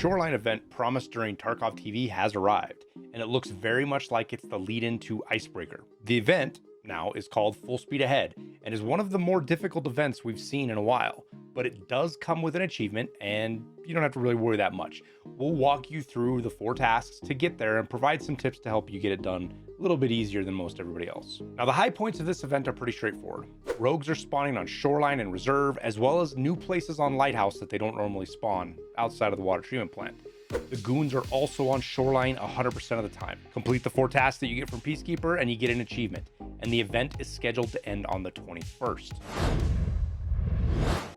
Shoreline event promised during Tarkov TV has arrived, and it looks very much like it's the lead-in to Icebreaker. The event now is called Full Speed Ahead and is one of the more difficult events we've seen in a while, but it does come with an achievement and you don't have to really worry that much. We'll walk you through the 4 tasks to get there and provide some tips to help you get it done a little bit easier than most everybody else. Now, the high points of this event are pretty straightforward. Rogues are spawning on Shoreline and Reserve, as well as new places on Lighthouse that they don't normally spawn outside of the water treatment plant. The Goons are also on Shoreline 100% of the time. Complete the 4 tasks that you get from Peacekeeper and you get an achievement. And the event is scheduled to end on the 21st.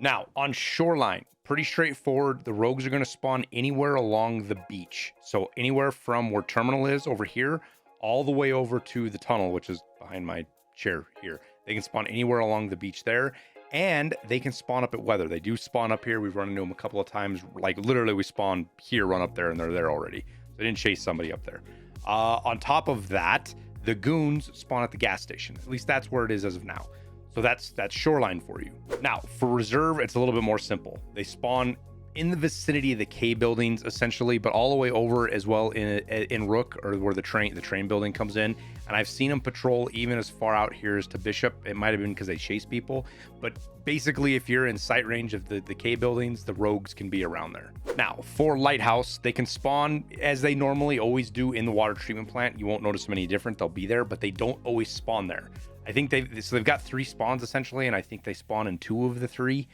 Now, on Shoreline, pretty straightforward. The rogues are going to spawn anywhere along the beach. So anywhere from where Terminal is over here, all the way over to the tunnel, which is behind my chair here. They can spawn anywhere along the beach there. And they can spawn up at weather. They do spawn up here. We've run into them a couple of times. Like literally we spawn here, run up there, and they're there already. They didn't chase somebody up there. On top of that, the Goons spawn at the gas station. At least that's where it is as of now. So that's Shoreline for you. Now, for Reserve, it's a little bit more simple. They spawn in the vicinity of the K buildings, essentially, but all the way over as well in Rook, or where the train building comes in. And I've seen them patrol even as far out here as to Bishop. It might have been because they chase people, but basically, if you're in sight range of the K buildings, the rogues can be around there. Now, for Lighthouse, they can spawn as they normally always do in the water treatment plant. You won't notice them any different. They'll be there, but they don't always spawn there. I think they've got 3 spawns essentially, and I think they spawn in 2 of the 3.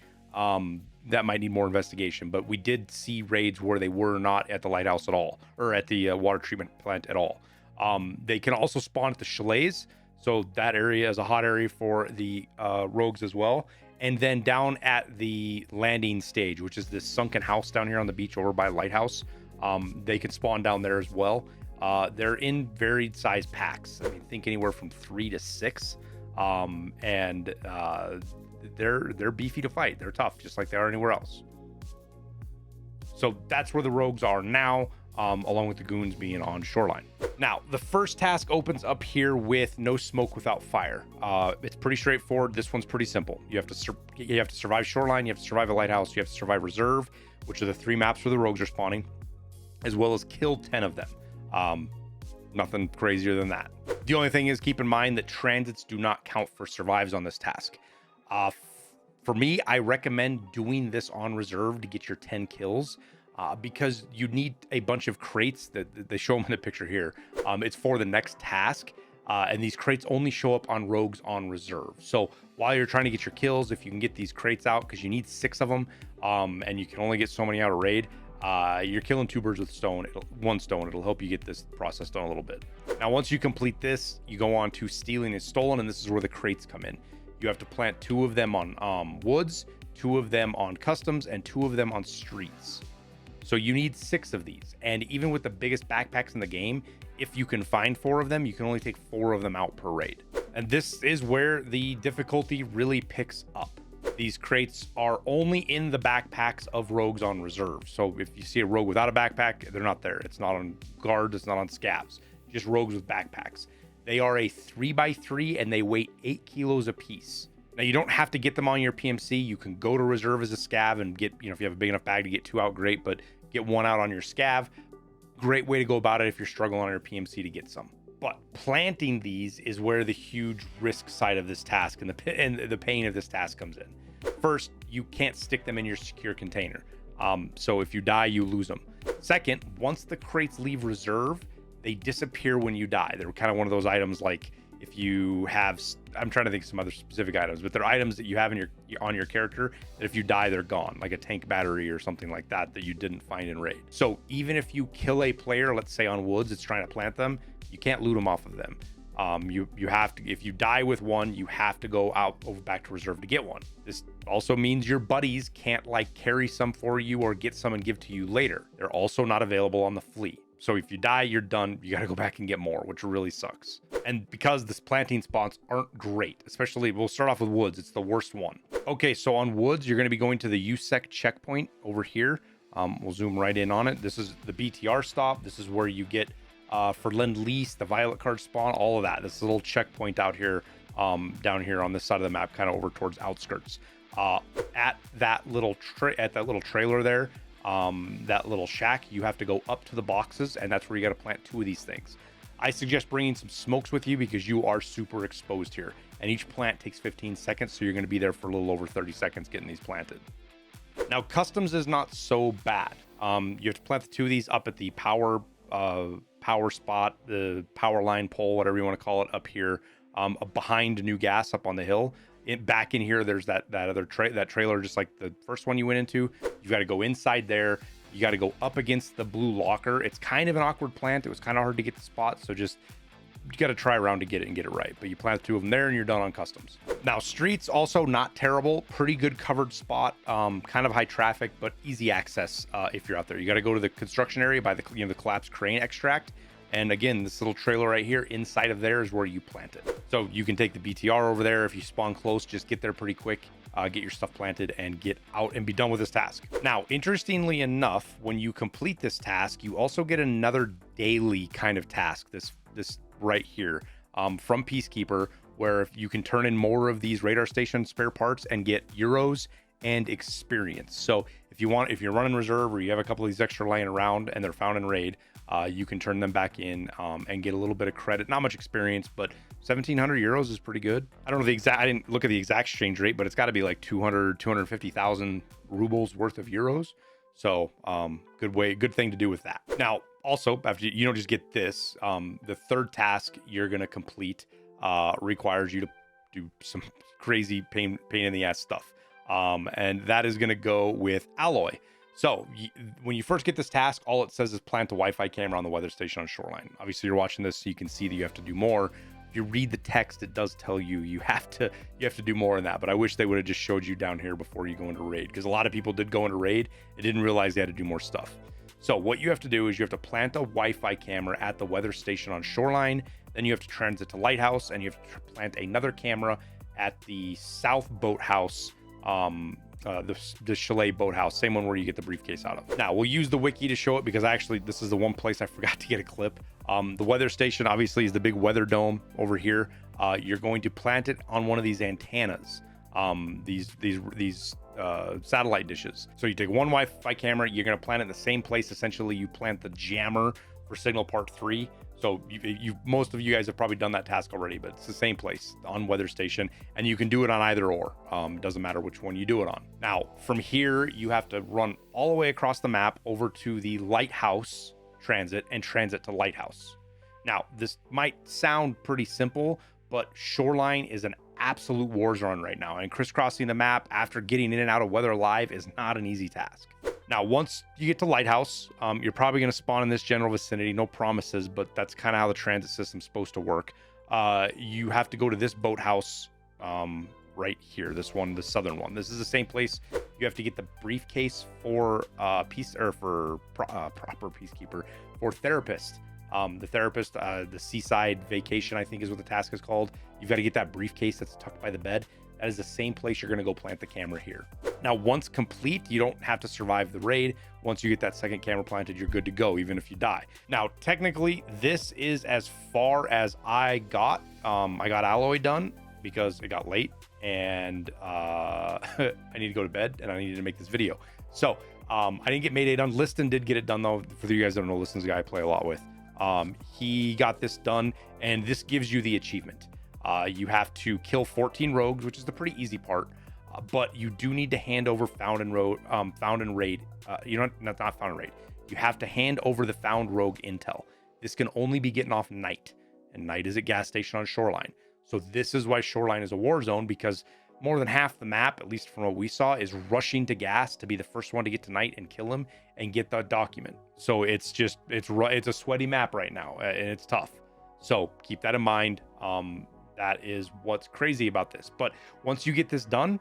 That might need more investigation, but we did see raids where they were not at the Lighthouse at all, or at the water treatment plant at all. They can also spawn at the chalets, so that area is a hot area for the rogues as well. And then down at the landing stage, which is this sunken house down here on the beach over by Lighthouse, they can spawn down there as well. They're in varied size packs. I mean, think anywhere from 3 to 6, and they're beefy to fight. They're tough, just like they are anywhere else. So that's where the rogues are now, along with the Goons being on Shoreline. Now, the first task opens up here with no smoke without fire. It's pretty straightforward. This one's pretty simple. You have to survive Shoreline, you have to survive a Lighthouse, you have to survive Reserve, which are the 3 maps where the rogues are spawning, as well as kill 10 of them. Nothing crazier than that. The only thing is, keep in mind that transits do not count for survives on this task. For me, I recommend doing this on Reserve to get your 10 kills, because you need a bunch of crates that they show them in the picture here. It's for the next task, and these crates only show up on rogues on Reserve. So while you're trying to get your kills, if you can get these crates out, because you need 6 of them, and you can only get so many out of raid, you're killing 2 birds with one stone. It'll help you get this process done a little bit. Now, once you complete this, you go on to stealing and stolen, and this is where the crates come in. You have to plant 2 of them on woods, 2 of them on customs, and 2 of them on streets. So you need 6 of these. And even with the biggest backpacks in the game, if you can find 4 of them, you can only take 4 of them out per raid. And this is where the difficulty really picks up. These crates are only in the backpacks of rogues on Reserve. So if you see a rogue without a backpack, they're not there. It's not on guards, it's not on scavs, just rogues with backpacks. They are a 3x3 and they weigh 8 kilos apiece. Now, you don't have to get them on your PMC. You can go to Reserve as a scav and get, if you have a big enough bag to get 2 out, great, but get 1 out on your scav. Great way to go about it if you're struggling on your PMC to get some. But planting these is where the huge risk side of this task and the pain of this task comes in. First, you can't stick them in your secure container. So if you die, you lose them. Second, once the crates leave Reserve, they disappear when you die. They're kind of one of those items, like if you have, I'm trying to think of some other specific items, but they're items that you have on your character that if you die, they're gone, like a tank battery or something like that you didn't find in raid. So even if you kill a player, let's say on woods, it's trying to plant them, you can't loot them off of them. You have to, if you die with one, you have to go out over back to Reserve to get one. This also means your buddies can't carry some for you or get some and give to you later. They're also not available on the fleet. So if you die, you're done. You got to go back and get more, which really sucks. And because this planting spots aren't great, especially, we'll start off with woods. It's the worst one. Okay, so on woods, you're going to be going to the USEC checkpoint over here. We'll zoom right in on it. This is the BTR stop. This is where you get for Lend-Lease, the Violet card spawn, all of that. This little checkpoint out here, down here on this side of the map, kind of over towards outskirts. At that little trailer there, that little shack, you have to go up to the boxes, and that's where you got to plant 2 of these things. I suggest bringing some smokes with you because you are super exposed here, and each plant takes 15 seconds, so you're going to be there for a little over 30 seconds getting these planted. Now, customs is not so bad. You have to plant the 2 of these up at the power spot, the power line pole, whatever you want to call it, up here, behind new gas up on the hill. Back in here, there's that other trailer, just like the first one you went into. You got to go inside there. You got to go up against the blue locker. It's kind of an awkward plant. It was kind of hard to get the spot, so just you got to try around to get it and get it right. But you plant 2 of them there, and you're done on customs. Now, streets also not terrible. Pretty good covered spot. Kind of high traffic, but easy access if you're out there. You got to go to the construction area by the the collapsed crane extract. And again, this little trailer right here inside of there is where you plant it. So you can take the BTR over there. If you spawn close, just get there pretty quick, get your stuff planted and get out and be done with this task. Now, interestingly enough, when you complete this task, you also get another daily kind of task, this right here, from Peacekeeper, where if you can turn in more of these radar station spare parts and get euros and experience. So if you're running reserve or you have a couple of these extra laying around and they're found in raid, you can turn them back in and get a little bit of credit. Not much experience, but 1,700 euros is pretty good. I don't know I didn't look at the exact exchange rate, but it's got to be like 250,000 rubles worth of euros. So good thing to do with that. Now, also, after you don't just get this, the third task you're going to complete requires you to do some crazy pain in the ass stuff. And that is going to go with alloy. So when you first get this task, all it says is plant a Wi-Fi camera on the weather station on Shoreline. Obviously, you're watching this so you can see that you have to do more. If you read the text, it does tell you you have to do more than that. But I wish they would have just showed you down here before you go into raid, because a lot of people did go into raid and didn't realize they had to do more stuff. So what you have to do is you have to plant a Wi-Fi camera at the weather station on Shoreline. Then you have to transit to Lighthouse, and you have to plant another camera at the South Boathouse, the Chalet Boathouse, same one where you get the briefcase out of. Now, we'll use the wiki to show it, because actually this is the one place I forgot to get a clip. The weather station obviously is the big weather dome over here. You're going to plant it on one of these antennas, these satellite dishes. So you take one Wi-Fi camera, you're going to plant it in the same place. Essentially, you plant the jammer for signal part 3. So most of you guys have probably done that task already, but it's the same place on weather station, and you can do it on either or. Doesn't matter which one you do it on. Now, from here, you have to run all the way across the map over to the Lighthouse transit and transit to Lighthouse. Now, this might sound pretty simple, but Shoreline is an absolute war zone right now, and crisscrossing the map after getting in and out of Weather Alive is not an easy task. Now, once you get to Lighthouse, you're probably going to spawn in this general vicinity. No promises, but that's kind of how the transit system's supposed to work. You have to go to this boathouse right here, this one, the southern one. This is the same place. You have to get the briefcase for proper Peacekeeper for therapist. The therapist, the seaside vacation, I think is what the task is called. You've got to get that briefcase that's tucked by the bed. That is the same place you're going to go plant the camera here. Now, once complete, you don't have to survive the raid. Once you get that second camera planted, you're good to go, even if you die. Now, technically, this is as far as I got. I got alloy done because it got late, and I need to go to bed, and I needed to make this video. So I didn't get Mayday done. Liston did get it done, though. For you guys that don't know, Liston's a guy I play a lot with. He got this done, and this gives you the achievement. You have to kill 14 rogues, which is the pretty easy part, but you do need to hand over found and raid. Not found and raid. You have to hand over the found rogue intel. This can only be getting off night, and night is at gas station on Shoreline. So this is why Shoreline is a war zone, because more than half the map, at least from what we saw, is rushing to gas to be the first one to get to night and kill him and get the document. So it's a sweaty map right now, and it's tough. So keep that in mind. That is what's crazy about this. But once you get this done,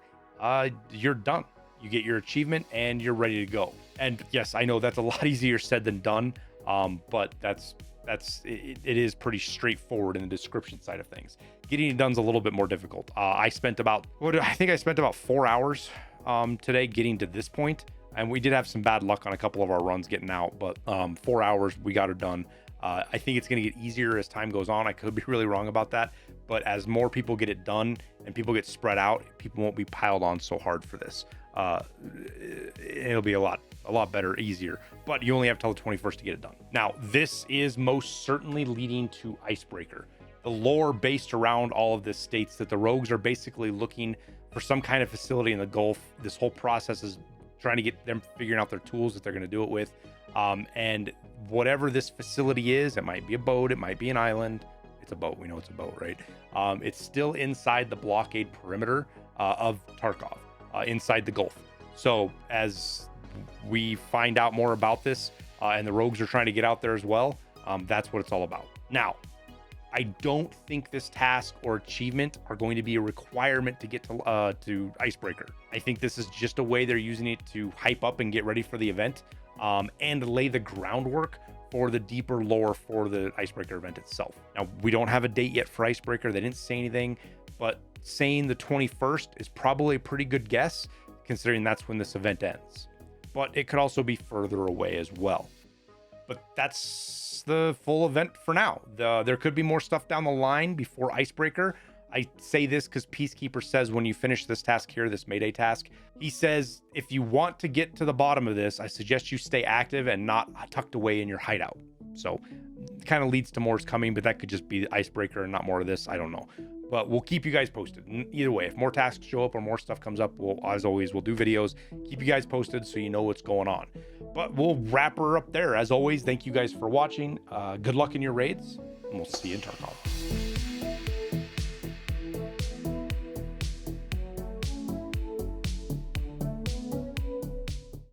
you're done. You get your achievement and you're ready to go. And yes, I know that's a lot easier said than done. But it is pretty straightforward in the description side of things. Getting it done is a little bit more difficult. I spent about 4 hours today getting to this point, and we did have some bad luck on a couple of our runs getting out, but 4 hours we got her done. I think it's going to get easier as time goes on. I could be really wrong about that, but as more people get it done and people get spread out, people won't be piled on so hard for this. it'll be a lot better, easier, but you only have till the 21st to get it done. Now, this is most certainly leading to Icebreaker. The lore based around all of this states that the rogues are basically looking for some kind of facility in the Gulf. This whole process is trying to get them figuring out their tools that they're going to do it with. And whatever this facility is, it might be a boat, it might be an island. It's a boat. We know it's a boat, right? It's still inside the blockade perimeter of Tarkov, inside the Gulf. So as we find out more about this, and the rogues are trying to get out there as well, that's what it's all about. Now, I don't think this task or achievement are going to be a requirement to get to Icebreaker. I think this is just a way they're using it to hype up and get ready for the event, and lay the groundwork for the deeper lore for the Icebreaker event itself. Now, we don't have a date yet for Icebreaker. They didn't say anything, but saying the 21st is probably a pretty good guess, considering that's when this event ends. But it could also be further away as well. But that's the full event for now. There could be more stuff down the line before Icebreaker. I say this because Peacekeeper says when you finish this task here, this Mayday task, he says, if you want to get to the bottom of this, I suggest you stay active and not tucked away in your hideout. So it kind of leads to more is coming, but that could just be the Icebreaker and not more of this. I don't know. But we'll keep you guys posted. Either way, if more tasks show up or more stuff comes up, as always, we'll do videos, keep you guys posted so you know what's going on. But we'll wrap her up there. As always, thank you guys for watching. Good luck in your raids, and we'll see you in Tarkov.